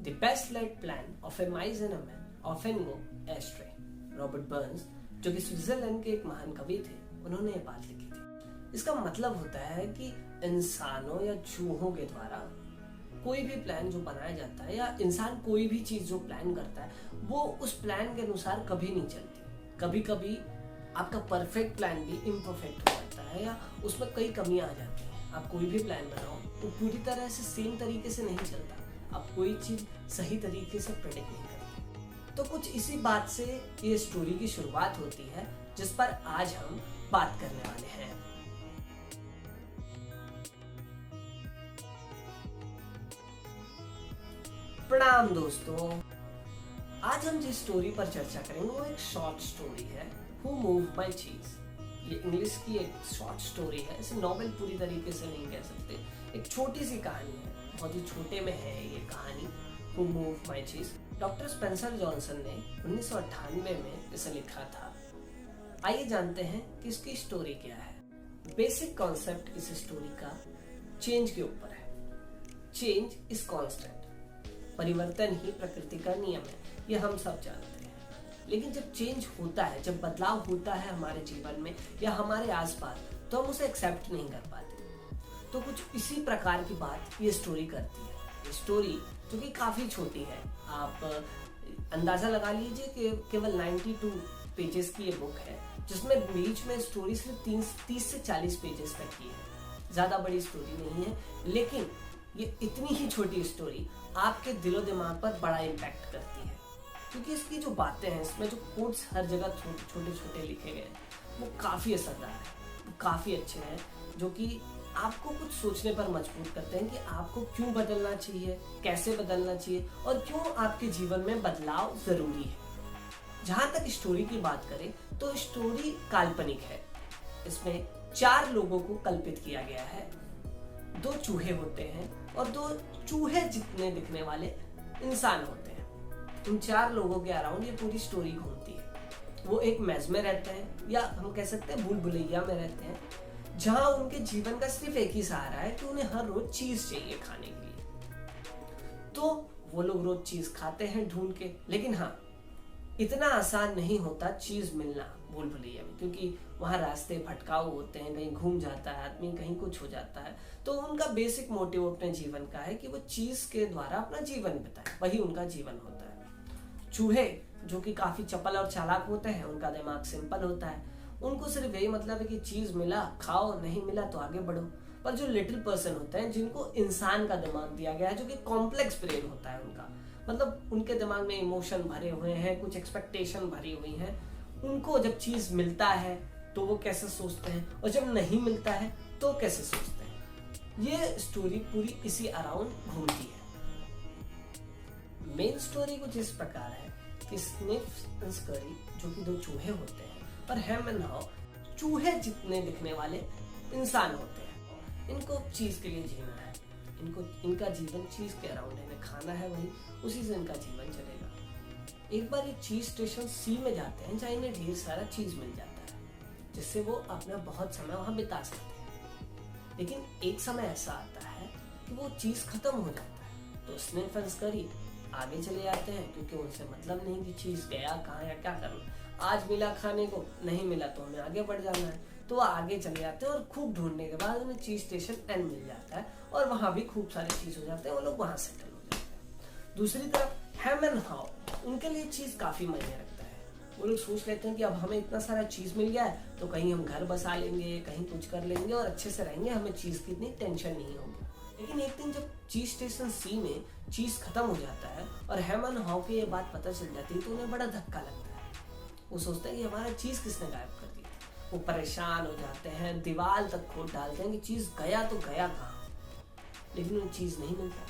The best laid plan of a mice and a man often go astray. Robert Burns, जो कि Switzerland के एक महान कवि थे, उन्होंने ये बात लिखी थी। इसका मतलब होता है कि इंसानों या चूहों के द्वारा कोई भी प्लान जो बनाया जाता है या इंसान कोई भी चीज जो प्लान करता है वो उस प्लान के अनुसार कभी नहीं चलती। कभी कभी आपका परफेक्ट प्लान भी इम्परफेक्ट हो जाता है या उसमें कई कमियां आ जाती हैं। आप कोई भी प्लान बनाओ तो पूरी तरह से सेम तरीके से नहीं चलता। आप कोई चीज सही तरीके से प्रेडिक्ट नहीं करते। तो कुछ इसी बात से ये स्टोरी की शुरुआत होती है जिस पर आज हम बात करने वाले हैं। प्रणाम दोस्तों, आज हम जिस स्टोरी पर चर्चा करेंगे वो एक शॉर्ट स्टोरी है, हु मूव्ड माय चीज। ये इंग्लिश की एक शॉर्ट स्टोरी है, इसे नॉवेल पूरी तरीके से नहीं कह सकते। एक छोटी सी कहानी है, बहुत ही छोटे में है ये कहानी, हु मूव्ड माय चीज। डॉक्टर स्पेंसर जॉनसन ने 1998 में इसे लिखा था। आइए जानते हैं कि इसकी स्टोरी क्या है। बेसिक कॉन्सेप्ट इस स्टोरी का चेंज के ऊपर है। चेंज इज कॉन्स्टेंट, परिवर्तन ही प्रकृति का नियम है, ये हम सब जानते हैं। लेकिन जब चेंज होता है, जब बदलाव होता है हमारे जीवन में या हमारे आसपास, तो हम उसे एक्सेप्ट नहीं कर पाते। तो कुछ इसी प्रकार की बात ये स्टोरी करती है। ये स्टोरी जो कि काफी छोटी है, आप अंदाजा लगा लीजिए कि केवल 92 पेजेस की ये बुक है, जिसमें बीच में स्टोरी सिर्फ 30 से 40 पेजेस तक की है। ज्यादा बड़ी स्टोरी नहीं है, लेकिन ये इतनी ही छोटी स्टोरी आपके दिलो दिमाग पर बड़ा इम्पैक्ट करती है, क्योंकि इसकी जो बातें हैं, इसमें जो कोट्स हर जगह छोटे छोटे लिखे गए हैं, वो काफ़ी असरदार है, वो काफ़ी अच्छे हैं, जो कि आपको कुछ सोचने पर मजबूर करते हैं कि आपको क्यों बदलना चाहिए, कैसे बदलना चाहिए और क्यों आपके जीवन में बदलाव ज़रूरी है। जहाँ तक स्टोरी की बात करें तो स्टोरी काल्पनिक है। इसमें 4 लोगों को कल्पित किया गया है। 2 चूहे होते हैं और 2 चूहे जितने दिखने वाले इंसान होते हैं। इन 4 लोगों के अराउंड ये पूरी स्टोरी घूमती है। वो एक मेज में रहते हैं, या हम कह सकते हैं भूल भुलैया में रहते हैं, जहां उनके जीवन का सिर्फ एक ही सहारा है कि उन्हें हर रोज चीज चाहिए खाने के लिए। तो वो लोग रोज चीज खाते हैं ढूंढ के, लेकिन हाँ, इतना आसान नहीं होता चीज मिलना भूल भुलैया में, क्योंकि वहाँ रास्ते भटकाऊ होते हैं, कहीं घूम जाता है आदमी, कहीं कुछ हो जाता है। तो उनका बेसिक मोटिव अपने जीवन का है कि वो चीज के द्वारा अपना जीवन बिताए, वही उनका जीवन होता है। चूहे जो कि काफी चपल और चालाक होते हैं, उनका दिमाग सिंपल होता है, उनको सिर्फ यही मतलब है कि चीज मिला खाओ, नहीं मिला तो आगे बढ़ो। पर जो लिटिल पर्सन होते हैं, जिनको इंसान का दिमाग दिया गया है, जो कि कॉम्प्लेक्स ब्रेन होता है उनका, मतलब उनके दिमाग में इमोशन भरे हुए हैं, कुछ एक्सपेक्टेशन भरी हुई है, उनको जब चीज मिलता है तो वो कैसे सोचते हैं और जब नहीं मिलता है तो कैसे सोचते हैं। ये स्टोरी पूरी इसी अराउंड घूमती है। मेन स्टोरी कुछ इस प्रकार है कि स्निफ एंड स्करी, जो कि 2 चूहे होते हैं, पर हैम एंड हाउ चूहे जितने दिखने वाले इंसान होते हैं। इनको चीज के लिए जीना है, इनको इनका जीवन चीज के अराउंड है, इन्हें खाना है, वही उसी से इनका जीवन चलेगा। एक बार ये चीज स्टेशन सी में जाते हैं, जहाँ इन्हें ढेर सारा चीज मिल जाता है, जिससे वो अपना बहुत समय वहां बिता सकते हैं। लेकिन एक समय ऐसा आता है कि वो चीज खत्म हो जाता है, तो स्निफ एंड स्करी आगे चले जाते हैं, क्योंकि उनसे मतलब नहीं कि चीज गया कहाँ या क्या करना। आज मिला खाने को, नहीं मिला तो हमें आगे बढ़ जाना है, तो वो आगे चले जाते हैं और खूब ढूंढने के बाद उन्हें चीज स्टेशन एन मिल जाता है और वहां भी खूब सारे चीज हो जाते हैं, वो लोग वहां सेटल हो जाते हैं। दूसरी तरफ हैम एंड हाउ, उनके लिए चीज काफी मायने रखता है। वो लोग सोच लेते हैं कि अब हमें इतना सारा चीज मिल गया है तो कहीं हम घर बसा लेंगे, कहीं कुछ कर लेंगे और अच्छे से रहेंगे, हमें चीज की इतनी टेंशन नहीं होगी। लेकिन एक दिन जब चीज स्टेशन सी में चीज खत्म हो जाता है और हैम एंड हाउ की ये बात पता चल जाती है, तो उन्हें बड़ा धक्का लगता है। वो सोचते हैं कि हमारा चीज किसने गायब कर दी। वो परेशान हो जाते हैं, दीवार तक खोद डालते हैं कि चीज गया तो गया कहाँ, लेकिन उन्हें चीज नहीं मिलता।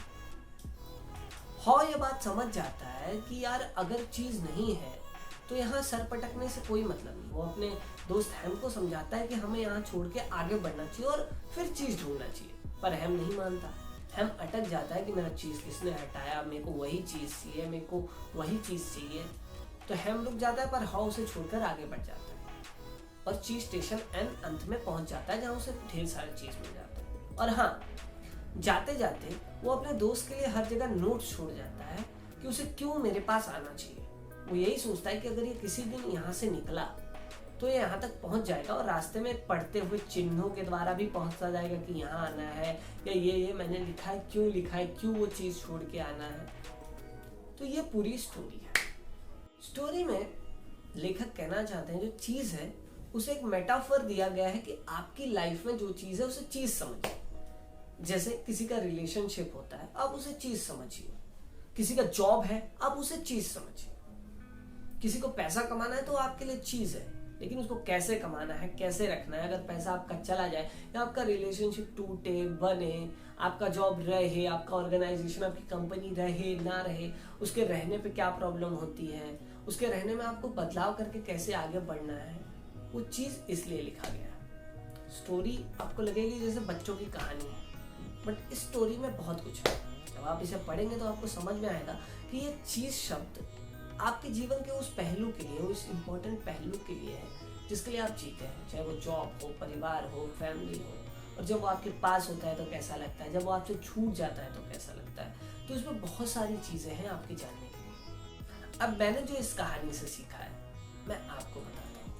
हाँ, ये बात समझ जाता है कि यार अगर चीज नहीं है तो यहाँ सर पटकने से कोई मतलब नहीं। वो अपने दोस्त हैम को समझाता है कि हमें यहाँ छोड़ के आगे बढ़ना चाहिए और फिर चीज ढूंढना चाहिए, पर हैम नहीं मानता। हैम अटक जाता है कि मेरा चीज किसने हटाया, मेरे को वही चीज चाहिए, मेरे को वही चीज चाहिए। तो हैम रुक जाता है, पर हाउ उसे छोड़कर आगे बढ़ जाता है और चीज स्टेशन एन अंत में पहुंच जाता है, जहां उसे ढेर सारी चीज मिल जाता है। और हाँ, जाते जाते वो अपने दोस्त के लिए हर जगह नोट छोड़ जाता है कि उसे क्यों मेरे पास आना चाहिए। वो यही सोचता है कि अगर ये किसी दिन यहाँ से निकला तो ये यहाँ तक पहुंच जाएगा और रास्ते में पढ़ते हुए चिन्हों के द्वारा भी पहुंचता जाएगा कि यहाँ आना है, या ये मैंने लिखा है, क्यों वो चीज छोड़ के आना है। तो ये पूरी स्टोरी है। स्टोरी में लेखक कहना चाहते हैं जो चीज है उसे एक मेटाफर दिया गया है कि आपकी लाइफ में जो चीज है उसे चीज समझिए। जैसे किसी का रिलेशनशिप होता है, आप उसे चीज समझिए। किसी का जॉब है, आप उसे चीज समझिए। किसी को पैसा कमाना है तो आपके लिए चीज है, लेकिन उसको कैसे कमाना है, कैसे रखना है। अगर पैसा आपका चला जाए या आपका रिलेशनशिप टूटे बने, आपका जॉब रहे, आपका ऑर्गेनाइजेशन, आपकी कंपनी रहे ना रहे, उसके रहने पे क्या प्रॉब्लम होती है, उसके रहने में आपको बदलाव करके कैसे आगे बढ़ना है, वो चीज इसलिए लिखा गया। स्टोरी आपको लगेगी जैसे बच्चों की कहानी है, बट इस स्टोरी में बहुत कुछ है। जब आप इसे पढ़ेंगे तो आपको समझ में आएगा कि ये चीज शब्द आपके जीवन के उस पहलू के लिए, उस इम्पोर्टेंट पहलू के लिए है जिसके लिए आप जीते हैं, चाहे वो जॉब हो, परिवार हो, फैमिली हो। और जब वो आपके पास होता है तो कैसा लगता है, जब वो आपसे छूट जाता है तो कैसा लगता है। तो इसमें बहुत सारी चीजें हैं आपके जानने के लिए। अब मैंने जो इस कहानी से सीखा है मैं आपको बताता हूँ।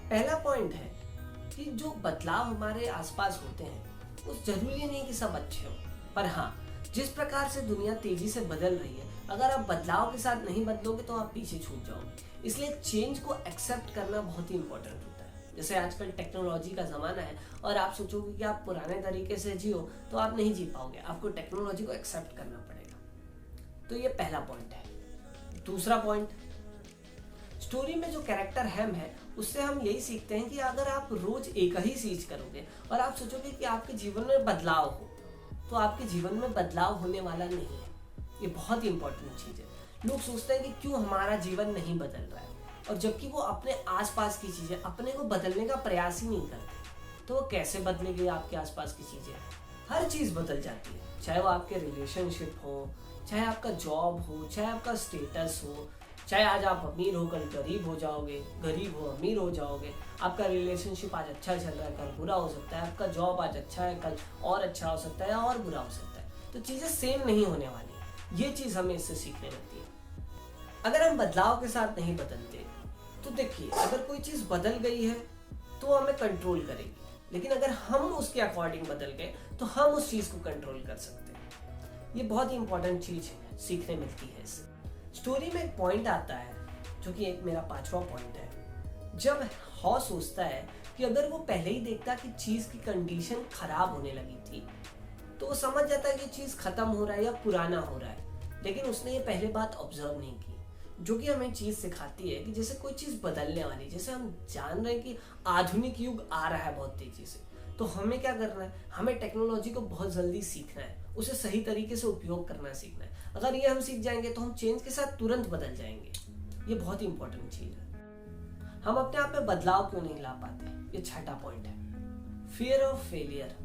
पहला पॉइंट है कि जो बदलाव हमारे आसपास होते हैं वो जरूरी नहीं कि सब अच्छे हो, पर हाँ, जिस प्रकार से दुनिया तेजी से बदल रही है, अगर आप बदलाव के साथ नहीं बदलोगे तो आप पीछे छूट जाओगे। इसलिए चेंज को एक्सेप्ट करना बहुत ही इंपॉर्टेंट होता है। जैसे आजकल टेक्नोलॉजी का जमाना है और आप सोचोगे कि आप पुराने तरीके से जियो तो आप नहीं जी पाओगे, आपको टेक्नोलॉजी को एक्सेप्ट करना पड़ेगा। तो ये पहला पॉइंट है। दूसरा पॉइंट, स्टोरी में जो कैरेक्टर हैम है उससे हम यही सीखते हैं कि अगर आप रोज एक ही चीज करोगे और आप सोचोगे कि आपके जीवन में बदलाव हो, तो आपके जीवन में बदलाव होने वाला नहीं है। ये बहुत ही इंपॉर्टेंट चीज है। लोग सोचते हैं कि क्यों हमारा जीवन नहीं बदल रहा है, और जबकि वो अपने आसपास की चीजें अपने को बदलने का प्रयास ही नहीं करते। तो वो कैसे बदलेगी आपके आसपास की चीजें? हर चीज बदल जाती है, चाहे वो आपके रिलेशनशिप हो, चाहे आपका जॉब हो, चाहे आपका स्टेटस हो, चाहे आज आप अमीर हो कल गरीब हो जाओगे, गरीब हो अमीर हो जाओगे। आपका रिलेशनशिप आज अच्छा चल रहा है कल बुरा हो सकता है, आपका जॉब आज अच्छा है कल और अच्छा हो सकता है और बुरा हो सकता है। तो चीजें सेम नहीं होने वाली, ये चीज हमें इससे सीखने लगती है। अगर हम बदलाव के साथ नहीं बदलते तो देखिए, अगर कोई चीज बदल गई है तो हमें कंट्रोल करेगी, लेकिन अगर हम उसके अकॉर्डिंग बदल गए तो हम उस चीज को कंट्रोल कर सकते हैं। ये बहुत ही इंपॉर्टेंट चीज सीखने मिलती है इससे। स्टोरी में एक पॉइंट आता है जो कि एक मेरा 5वां पॉइंट है। जब हॉ सोचता है कि अगर वो पहले ही देखता कि चीज की कंडीशन खराब होने लगी थी तो वो समझ जाता है कि चीज खत्म हो रहा है या पुराना हो रहा है, लेकिन उसने ये पहले बात ऑब्जर्व नहीं की, जो कि हमें चीज सिखाती है कि जैसे कोई चीज बदलने वाली, जैसे हम जान रहे हैं कि आधुनिक युग आ रहा है बहुत तेजी से, तो हमें क्या करना है, हमें टेक्नोलॉजी को बहुत जल्दी सीखना है, उसे सही तरीके से उपयोग करना सीखना है। अगर ये हम सीख जाएंगे तो हम चेंज के साथ तुरंत बदल जाएंगे। ये बहुत ही इंपॉर्टेंट चीज है। हम अपने आप में बदलाव क्यों नहीं ला पाते? ये 6ठा पॉइंट है, फियर ऑफ फेलियर।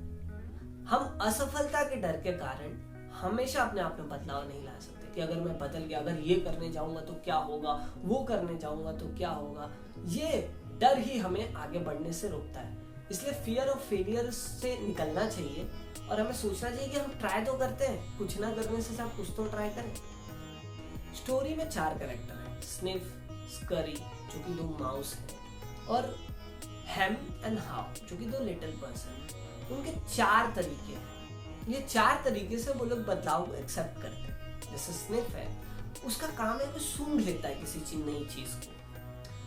हम असफलता के डर के कारण हमेशा अपने आप में बदलाव नहीं ला सकते कि अगर मैं बदल गया, अगर ये करने जाऊंगा तो क्या होगा, वो करने जाऊंगा तो क्या होगा। ये डर ही हमें आगे बढ़ने से रोकता है। इसलिए फियर ऑफ फेलियर से निकलना चाहिए और हमें सोचना चाहिए कि हम ट्राई तो करते हैं, कुछ ना करने से सब कुछ तो ट्राई करें। स्टोरी में 4 कैरेक्टर हैं, स्निफ, स्करी जो कि 2 माउस हैं, और हैम एंड हाउ जो कि 2 लिटिल पर्सन हैं। उनके 4 तरीके हैं। ये 4 तरीके से वो लोग बदलाव को एक्सेप्ट करते हैं। जैसे स्निफ है, उसका काम है वो सूंघ लेता है किसी नई चीज को।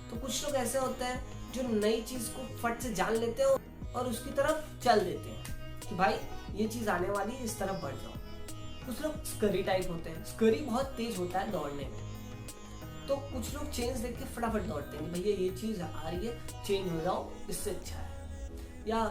तो कुछ लोग ऐसे होते हैं जो नई चीज को फट से जान लेते हैं और उसकी तरफ चल देते हैं कि भाई ये चीज आने वाली है, इस तरफ बढ़ जाओ। कुछ लोग स्करी टाइप होते हैं, स्करी बहुत तेज होता है दौड़ने में, तो कुछ लोग चेंज देख के फटाफट दौड़ते हैं, भैया ये चीज आ रही है, चेंज हो जाओ, इससे अच्छा है। या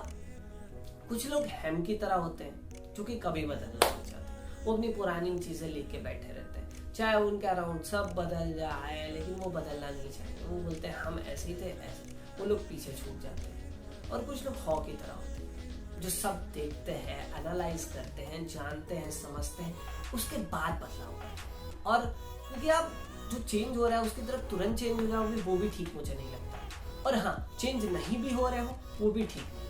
कुछ लोग हैम की तरह होते हैं जो कि कभी बदलना नहीं चाहते, वो अपनी पुरानी चीजें लेके बैठे रहते हैं, चाहे उनके अराउंड सब बदल जाए लेकिन वो बदलना नहीं चाहते। वो बोलते हैं हम ऐसे ही थे, ऐसे, वो लोग पीछे छूट जाते हैं। और कुछ लोग हॉ की तरह होते हैं जो सब देखते हैं, एनालाइज करते हैं, जानते हैं, समझते हैं, उसके बाद बदलाव करते हैं। और क्योंकि आप जो चेंज हो रहा है उसकी तरफ तुरंत चेंज हो जाओगे वो भी ठीक मुझे नहीं लगता, और हाँ, चेंज नहीं भी हो रहे हो वो भी ठीक नहीं।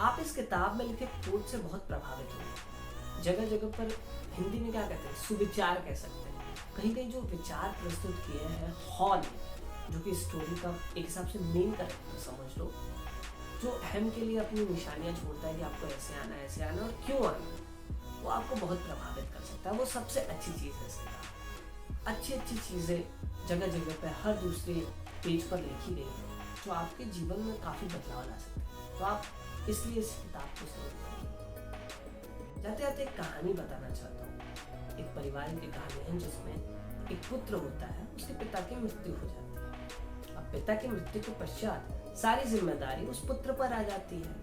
आप इस किताब में लिखे कोट से बहुत प्रभावित होंगे। जगह जगह पर हिंदी में क्या कहते हैं, सुविचार कह सकते हैं। कहीं कहीं जो विचार प्रस्तुत किए हैं हॉल, जो कि स्टोरी का एक हिसाब से मेन कैरेक्टर समझ लो, जो हेम के लिए अपनी निशानियां छोड़ता है कि आपको ऐसे आना और क्यों आना, वो आपको बहुत प्रभावित कर सकता है। वो सबसे अच्छी चीज़ है इस किताब। अच्छी अच्छी चीज़ें जगह जगह पर हर दूसरे पेज पर लिखी गई है, जो आपके जीवन में काफ़ी बदलाव ला सकते हैं। तो आप इसलिए इस किताब को जरूर पढ़िए। जाते जाते एक कहानी बताना चाहता हूँ। एक परिवार की कहानी है जिसमें एक पुत्र होता है, उसके पिता की मृत्यु हो जाती है। अब पिता की मृत्यु के पश्चात सारी जिम्मेदारी उस पुत्र पर आ जाती है।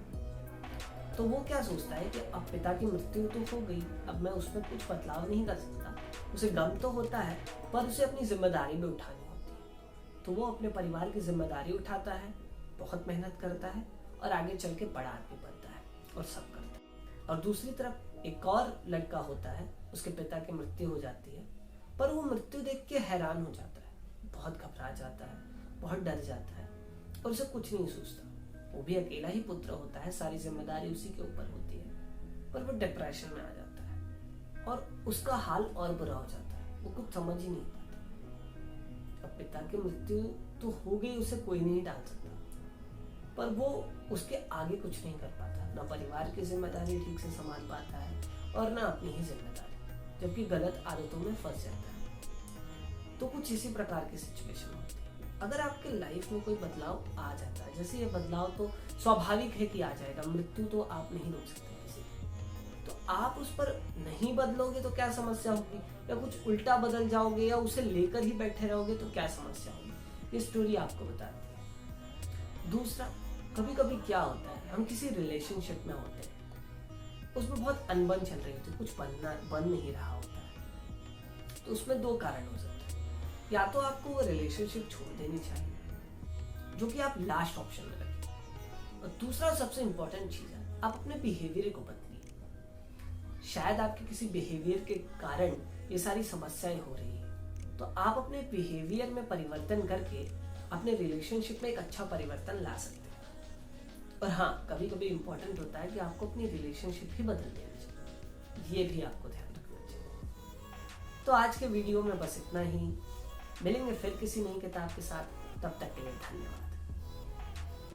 तो वो क्या सोचता है कि अब पिता की मृत्यु तो हो गई, अब मैं उसमें कुछ बदलाव नहीं कर सकता। उसे गम तो होता है, पर उसे अपनी जिम्मेदारी भी उठानी होती है। तो वो अपने परिवार की जिम्मेदारी उठाता है, बहुत मेहनत करता है और आगे चल के बड़ा आदमी बनता है और सब करता है। और दूसरी तरफ एक और लड़का होता है, उसके पिता की मृत्यु हो जाती है, पर वो मृत्यु देख के हैरान हो जाता है, बहुत घबरा जाता है, बहुत डर जाता है और उसे कुछ नहीं सोचता। वो भी अकेला ही पुत्र होता है, सारी जिम्मेदारी उसी के ऊपर होती है, पर वो डिप्रेशन में आ जाता है और उसका हाल और बुरा हो जाता है। वो कुछ समझ ही नहीं पाता। अब पिता की मृत्यु तो हो गई, उसे कोई नहीं डाल सकता, पर वो उसके आगे कुछ नहीं कर पाता। ना परिवार की जिम्मेदारी ठीक से संभाल पाता है और ना अपनी ही जिम्मेदारी, जबकि गलत आदतों में फंस जाता है। तो कुछ इसी प्रकार की सिचुएशन होती है। अगर आपके लाइफ में कोई बदलाव आ जाता है, जैसे ये बदलाव तो स्वाभाविक है कि आ जाएगा, मृत्यु तो आप नहीं रोक सकते किसी की, तो आप उस पर नहीं बदलोगे तो क्या समस्या होगी, या कुछ उल्टा बदल जाओगे या उसे लेकर ही बैठे रहोगे तो क्या समस्या होगी, ये स्टोरी आपको बताती है। दूसरा, कभी कभी क्या होता है, हम किसी रिलेशनशिप में होते हैं, उसमें बहुत अनबन चल रही होती है, कुछ बन नहीं रहा होता है। तो उसमें दो कारण हो सकते हैं। या तो आपको वो रिलेशनशिप छोड़ देनी चाहिए, जो कि आप लास्ट ऑप्शन में रखें। और दूसरा सबसे इंपॉर्टेंट चीज है, आप अपने बिहेवियर को बदलिए। शायद आपके किसी बिहेवियर के कारण ये सारी समस्याएं हो रही है, तो आप अपने बिहेवियर में परिवर्तन करके अपने रिलेशनशिप में एक अच्छा परिवर्तन ला सकते हैं। और हाँ, कभी कभी इंपॉर्टेंट होता है कि आपको अपनी रिलेशनशिप ही बदल देनी चाहिए, ये भी आपको ध्यान रखना चाहिए। तो आज के वीडियो में बस इतना ही। मिलेंगे फिर किसी नई किताब के साथ, तब तक के लिए धन्यवाद।